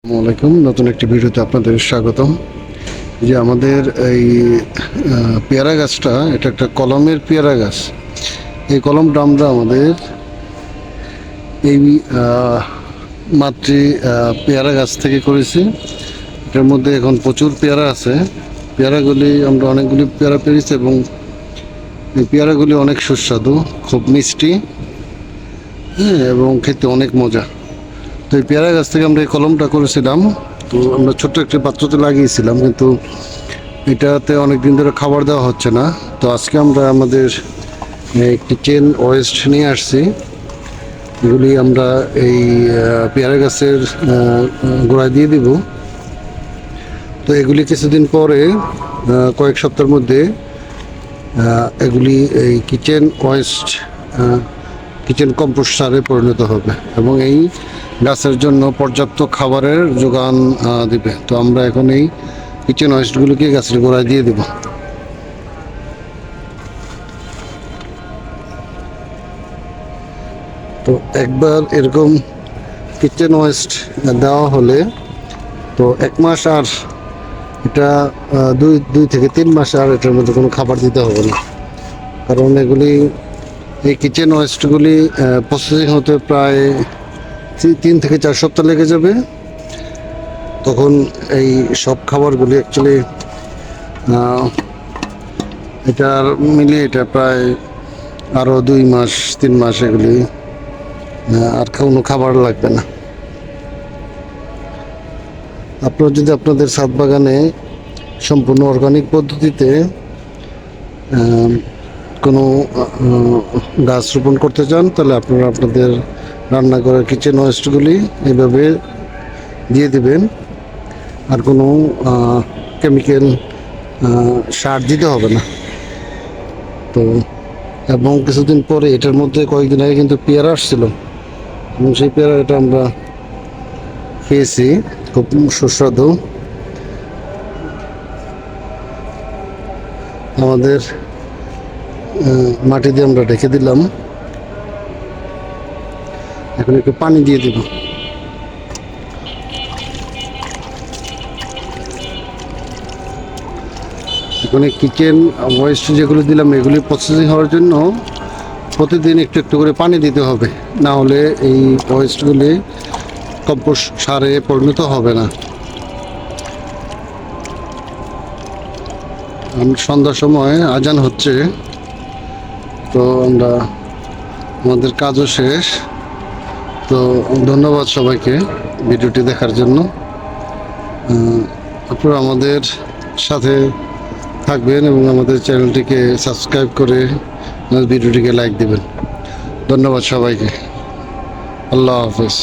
আসসালামাইকুম, নতুন একটি ভিডিওতে আপনাদের স্বাগতম। যে আমাদের এই পেয়ারা গাছটা, এটা একটা কলমের পেয়ারা গাছ। এই কলমটা আমরা আমাদের এই মাতৃ পেয়ারা গাছ থেকে করেছি। এটার মধ্যে এখন প্রচুর পেয়ারা আছে। পেয়ারাগুলি আমরা অনেকগুলি পেয়ারা পেরেছি এবং এই পেয়ারাগুলি অনেক সুস্বাদু, খুব মিষ্টি, হ্যাঁ, এবং খেতে অনেক মজা। তো এই পেয়ারা গাছ থেকে আমরা এই কলমটা করেছিলাম। তো আমরা ছোট্ট একটি পাত্রতে লাগিয়েছিলাম, কিন্তু এটাতে অনেক দিন ধরে খাবার দেওয়া হচ্ছে না। তো আজকে আমরা আমাদের একটি চেন ওয়েস্ট নিয়ে আসছি। এগুলি আমরা এই পেয়ারা গাছের গোড়ায় দিয়ে দিব। তো এগুলি কিছুদিন পরে, কয়েক সপ্তাহের মধ্যে, এগুলি এই কিচেন ওয়েস্ট, কিচেন কম্পোস্ট সারে পরিণত হবে এবং এই গাছের জন্য পর্যাপ্ত খাবারের যোগান দিবে। তো আমরা এখন এই কিচেন ওয়েস্টগুলোকে গাছের গোড়ায় দিয়ে দেব। তো একবার এরকম কিচেন ওয়েস্ট দেওয়া হলে তো 1 মাস আর এটা 2 থেকে 3 মাস আর এটার মধ্যে কোনো খাবার দিতে হবে না। কারণ এগুলি, এই কিচেন ওয়েস্টগুলি প্রসেসিং হতে প্রায় 3 থেকে 4 সপ্তাহ লেগে যাবে। তখন এই সব খাবারগুলি অ্যাকচুয়ালি এটার মিলিয়ে এটা প্রায় আরও 2 মাস 3 মাস এগুলি আর কোনো খাবার লাগবে না। আপনারা যদি আপনাদের ছাদ বাগানে সম্পূর্ণ অর্গানিক পদ্ধতিতে কোনো গাছ রোপণ করতে চান, তাহলে আপনারা আপনাদের রান্নাঘরের কিচেন ওয়েস্টগুলি এইভাবে দিয়ে দিবেন। আর কোনো কেমিক্যাল সার দিতে হবে না। তো এবং কিছুদিন পরে, এটার মধ্যে কয়েকদিন আগে কিন্তু পেয়ারা আসছিল এবং সেই পেয়ারা এটা আমরা খেয়েছি, খুব সুস্বাদু। আমাদের মাটি দিয়ে আমরা ঢেকে দিলাম। এখন একটু পানি দিয়ে দিব। এখন কিচেন ওয়েস্ট যেগুলো দিলাম, এগুলি প্রসেসিং হওয়ার জন্য প্রতিদিন একটু একটু করে পানি দিতে হবে, না হলে এই ওয়েস্টগুলি কম্পোস্ট সারে পরিণত হবে না। সন্ধ্যার সময় আজান হচ্ছে, তো আমরা আমাদের কাজও শেষ। তো ধন্যবাদ সবাইকে ভিডিওটি দেখার জন্য। আপনারা আমাদের সাথে থাকবেন এবং আমাদের চ্যানেলটিকে সাবস্ক্রাইব করে ভিডিওটিকে লাইক দেবেন। ধন্যবাদ সবাইকে। আল্লাহ হাফেজ।